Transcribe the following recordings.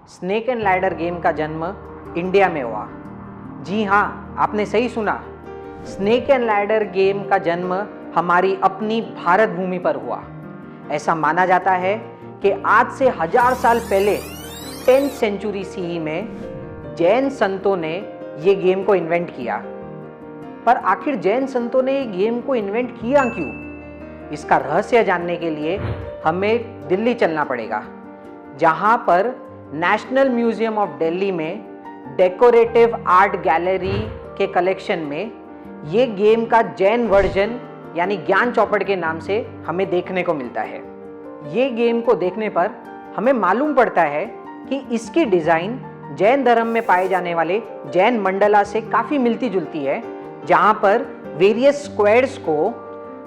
Snake and ladder game का जन्म India में हुआ। जी हाँ, आपने सही सुना। स्नेक एंड लैडर गेम का जन्म हमारी अपनी भारत भूमि पर हुआ। ऐसा माना जाता है कि आज से 1000 साल पहले 10th सेंचुरी सीई में जैन संतों ने ये गेम को इन्वेंट किया। पर आखिर जैन संतों ने ये गेम को इन्वेंट किया क्यों? इसका रहस्य जानने के लिए हमें दिल्ली चलना पड़ेगा, जहां पर नेशनल म्यूजियम ऑफ दिल्ली में डेकोरेटिव आर्ट गैलरी के कलेक्शन में ये गेम का जैन वर्जन यानी ज्ञान चौपड़ के नाम से हमें देखने को मिलता है। ये गेम को देखने पर हमें मालूम पड़ता है कि इसकी डिज़ाइन जैन धर्म में पाए जाने वाले जैन मंडला से काफ़ी मिलती जुलती है, जहाँ पर वेरियस स्क्वायर्स को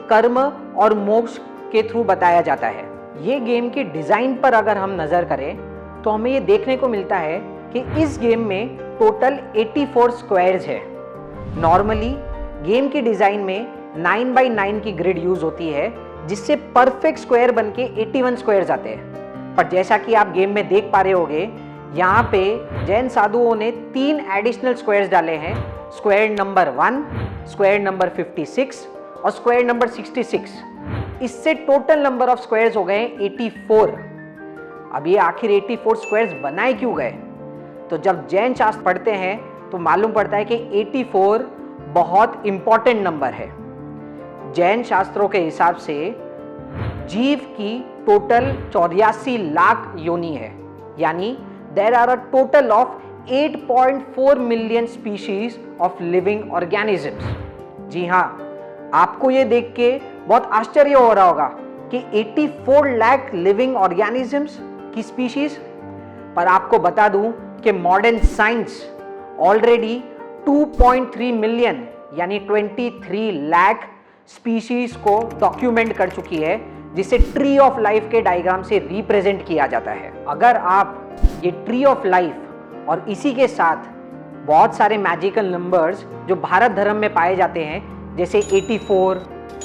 कर्म और मोक्ष के थ्रू बताया जाता है। ये गेम की डिज़ाइन पर अगर हम नज़र करें तो हमें ये देखने को मिलता है कि इस गेम में टोटल 84 स्क्वायर्स है। नॉर्मली गेम की डिज़ाइन में 9x9 की ग्रिड यूज़ होती है, जिससे परफेक्ट स्क्वायर बन के 81 स्क्वायर्स आते हैं। पर जैसा कि आप गेम में देख पा रहे होंगे, यहाँ पे जैन साधुओं ने 3 एडिशनल स्क्वायर्स डाले हैं। स्क्वायर नंबर 1, स्क्वायर नंबर 56 और स्क्वायर नंबर 66। इससे टोटल नंबर ऑफ स्क्वायर्स हो गए 84। अब ये आखिर 84 स्क्वायर्स बनाए क्यों गए? तो जब जैन शास्त्र पढ़ते हैं तो मालूम पड़ता है कि 84 बहुत इंपॉर्टेंट नंबर है। जैन शास्त्रों के हिसाब से जीव की टोटल 84 लाख योनि है, यानी there are a total of 8.4 million species of living organisms. जी हाँ, आपको ये देख के बहुत आश्चर्य हो रहा होगा कि 84 लाख लिविंग ऑर्गेनिजम्स की स्पीशीज। पर आपको बता दूं कि मॉडर्न साइंस ऑलरेडी 2.3 मिलियन यानी 23 लाख स्पीशीज को डॉक्यूमेंट कर चुकी है, जिसे ट्री ऑफ लाइफ के डायग्राम से रिप्रेजेंट किया जाता है। अगर आप ये ट्री ऑफ लाइफ और इसी के साथ बहुत सारे मैजिकल नंबर्स जो भारत धर्म में पाए जाते हैं, जैसे 84,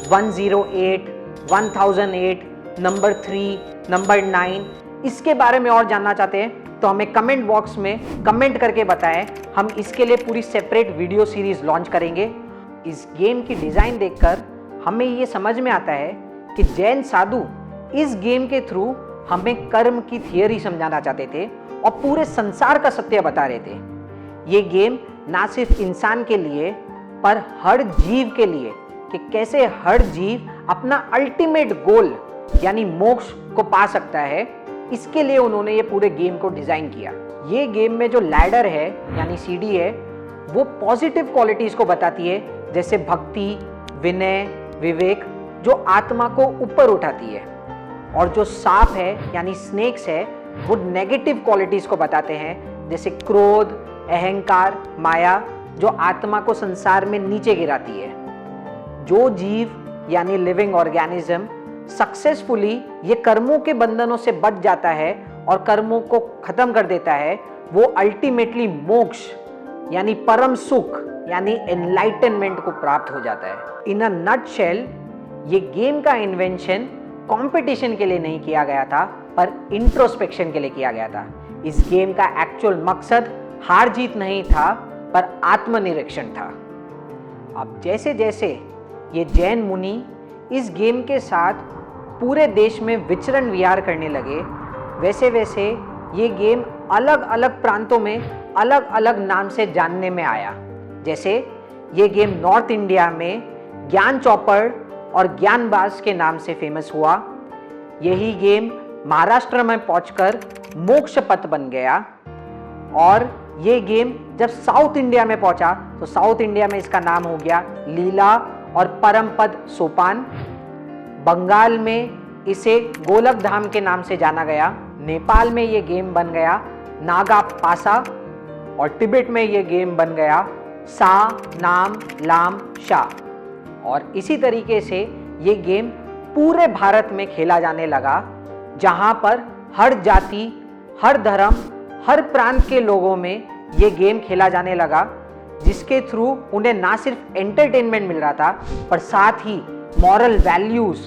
108, 1008, नंबर 3, नंबर 9, इसके बारे में और जानना चाहते हैं तो हमें कमेंट बॉक्स में कमेंट करके बताएं। हम इसके लिए पूरी सेपरेट वीडियो सीरीज लॉन्च करेंगे। इस गेम की डिज़ाइन देखकर हमें ये समझ में आता है कि जैन साधु इस गेम के थ्रू हमें कर्म की थियरी समझाना चाहते थे और पूरे संसार का सत्य बता रहे थे। ये गेम ना सिर्फ इंसान के लिए पर हर जीव के लिए, कि कैसे हर जीव अपना अल्टीमेट गोल यानी मोक्ष को पा सकता है, इसके लिए उन्होंने ये पूरे गेम को डिज़ाइन किया। ये गेम में जो लैडर है यानी सीढ़ी है, वो पॉजिटिव क्वालिटीज़ को बताती है, जैसे भक्ति, विनय, विवेक, जो आत्मा को ऊपर उठाती है। और जो सांप है यानी स्नेक्स है, वो नेगेटिव क्वालिटीज़ को बताते हैं, जैसे क्रोध, अहंकार, माया, जो आत्मा को संसार में नीचे गिराती है। जो जीव यानी लिविंग ऑर्गेनिज्म सक्सेसफुली ये कर्मों के बंधनों से बच जाता है और कर्मों को खत्म कर देता है, वो अल्टीमेटली मोक्ष यानी परम सुख यानी एनलाइटनमेंट को प्राप्त हो जाता है। इन अ नटशेल, ये गेम का इन्वेंशन कंपटीशन के लिए नहीं किया गया था, पर इंट्रोस्पेक्शन के लिए किया गया था। इस गेम का एक्चुअल मकसद हार जीत नहीं था, पर आत्मनिरीक्षण था। अब जैसे जैसे ये जैन मुनि इस गेम के साथ पूरे देश में विचरण विहार करने लगे, वैसे वैसे ये गेम अलग अलग प्रांतों में अलग अलग नाम से जानने में आया। जैसे ये गेम नॉर्थ इंडिया में ज्ञान चौपड़ और ज्ञानबाज के नाम से फेमस हुआ। यही गेम महाराष्ट्र में पहुंचकर मोक्ष पथ बन गया। और ये गेम जब साउथ इंडिया में पहुंचा तो साउथ इंडिया में इसका नाम हो गया लीला और परमपद सोपान। बंगाल में इसे गोलक धाम के नाम से जाना गया। नेपाल में ये गेम बन गया नागा पासा और तिब्बत में ये गेम बन गया सा नाम लाम शा। और इसी तरीके से ये गेम पूरे भारत में खेला जाने लगा, जहां पर हर जाति, हर धर्म, हर प्रांत के लोगों में ये गेम खेला जाने लगा, जिसके थ्रू उन्हें ना सिर्फ एंटरटेनमेंट मिल रहा था, पर साथ ही मॉरल वैल्यूज,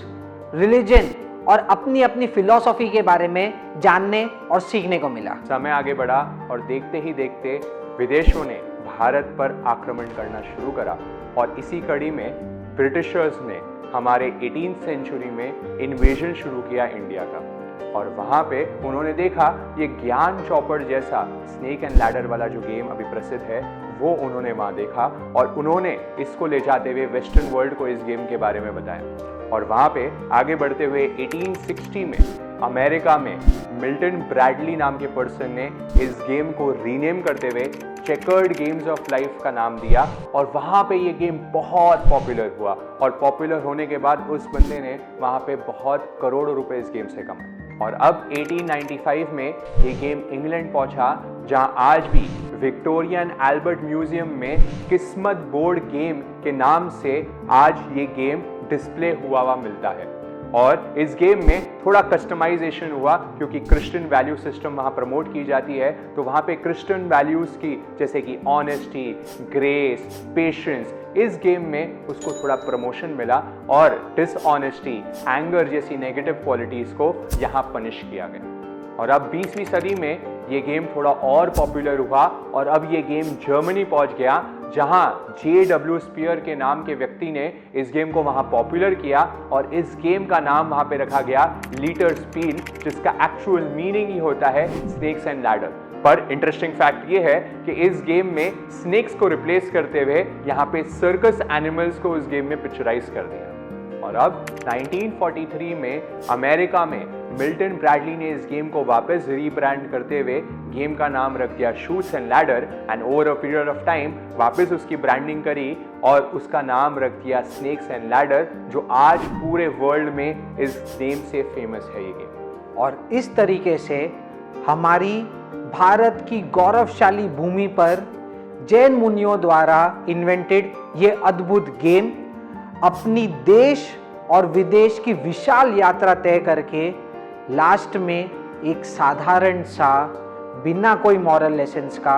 रिलीजन और अपनी अपनी फिलॉसफी के बारे में जानने और सीखने को मिला। समय आगे बढ़ा और देखते ही देखते विदेशों ने भारत पर आक्रमण करना शुरू करा और इसी कड़ी में ब्रिटिशर्स ने हमारे 18th सेंचुरी में इन्वेजन शुरू किया इंडिया का। और वहाँ पे उन्होंने देखा ये ज्ञान चौपड़ जैसा स्नेक एंड लैडर वाला जो गेम अभी प्रसिद्ध है वो उन्होंने वहाँ देखा और उन्होंने इसको ले जाते हुए वेस्टर्न वर्ल्ड को इस गेम के बारे में बताया। और वहाँ पे आगे बढ़ते हुए 1860 में अमेरिका में मिल्टन ब्रैडली नाम के पर्सन ने इस गेम को रीनेम करते हुए चेकर्ड गेम्स ऑफ लाइफ का नाम दिया और वहाँ पे ये गेम बहुत पॉपुलर हुआ और पॉपुलर होने के बाद उस बंदे ने वहाँ पे बहुत करोड़ों रुपए इस गेम से कमाए। और अब 1895 में ये गेम इंग्लैंड पहुंचा जहां आज भी विक्टोरिया एंड अल्बर्ट म्यूजियम में किस्मत बोर्ड गेम के नाम से आज ये गेम डिस्प्ले हुआ मिलता है। और इस गेम में थोड़ा कस्टमाइजेशन हुआ क्योंकि क्रिश्चियन वैल्यू सिस्टम वहाँ प्रमोट की जाती है, तो वहाँ पे क्रिश्चियन वैल्यूज़ की जैसे कि ऑनेस्टी, ग्रेस, पेशेंस, इस गेम में उसको थोड़ा प्रमोशन मिला और डिसऑनेस्टी, एंगर जैसी नेगेटिव क्वालिटीज़ को यहाँ पनिश किया गया। और अब 20वीं सदी में ये गेम थोड़ा और पॉपुलर हुआ और अब ये गेम जर्मनी पहुंच गया जहां J.W. स्पियर के नाम के व्यक्ति ने इस गेम को वहां पॉपुलर किया और इस गेम का नाम वहां पे रखा गया लीटर स्पील, जिसका एक्चुअल मीनिंग ही होता है स्नेक्स एंड लैडर। पर इंटरेस्टिंग फैक्ट ये है कि इस गेम में स्नेक्स को रिप्लेस करते हुए यहाँ पे सर्कस एनिमल्स को इस गेम में पिक्चराइज कर दिया। और अब 1943 में अमेरिका में मिल्टन ब्रैडली ने इस गेम को वापस रीब्रांड करते हुए गेम का नाम रख दिया shoots and ladder and over a period of time वापस उसकी ब्रांडिंग करी और उसका नाम रख दिया स्नेक्स एंड लैडर, जो आज पूरे वर्ल्ड में इस नेम से फेमस है ये गेम। और इस तरीके से हमारी भारत की गौरवशाली भूमि पर जैन मुनियों द्वारा इन्वेंटेड ये अद्भुत गेम अपनी देश और विदेश की विशाल यात्रा तय करके लास्ट में एक साधारण सा बिना कोई मॉरल लेसन्स का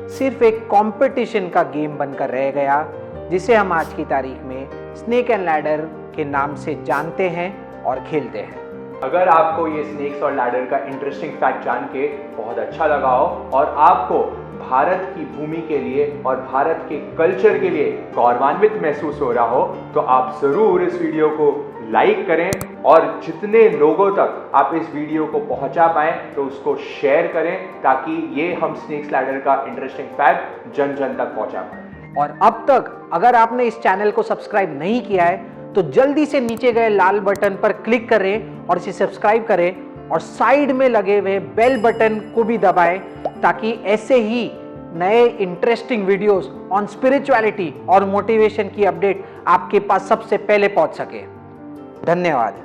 सिर्फ एक कंपटीशन का गेम बनकर रह गया, जिसे हम आज की तारीख में स्नेक एंड लैडर के नाम से जानते हैं और खेलते हैं। अगर आपको ये स्नेक्स और लैडर का इंटरेस्टिंग फैक्ट जान के बहुत अच्छा लगा हो और आपको भारत की भूमि के लिए और भारत के कल्चर के लिए गौरवान्वित महसूस हो रहा हो तो आप जरूर इस वीडियो को लाइक करें और जितने लोगों तक आप इस वीडियो को पहुंचा पाएं तो उसको शेयर करें ताकि ये हम स्नेक्स लैडर का इंटरेस्टिंग फैक्ट जन जन तक पहुंचा पाएं। और अब तक अगर आपने इस चैनल को सब्सक्राइब नहीं किया है तो जल्दी से नीचे गए लाल बटन पर क्लिक करें और इसे सब्सक्राइब करें और साइड में लगे हुए बेल बटन को भी दबाएं ताकि ऐसे ही नए इंटरेस्टिंग वीडियोस ऑन स्पिरिचुअलिटी और मोटिवेशन की अपडेट आपके पास सबसे पहले पहुंच सके। धन्यवाद।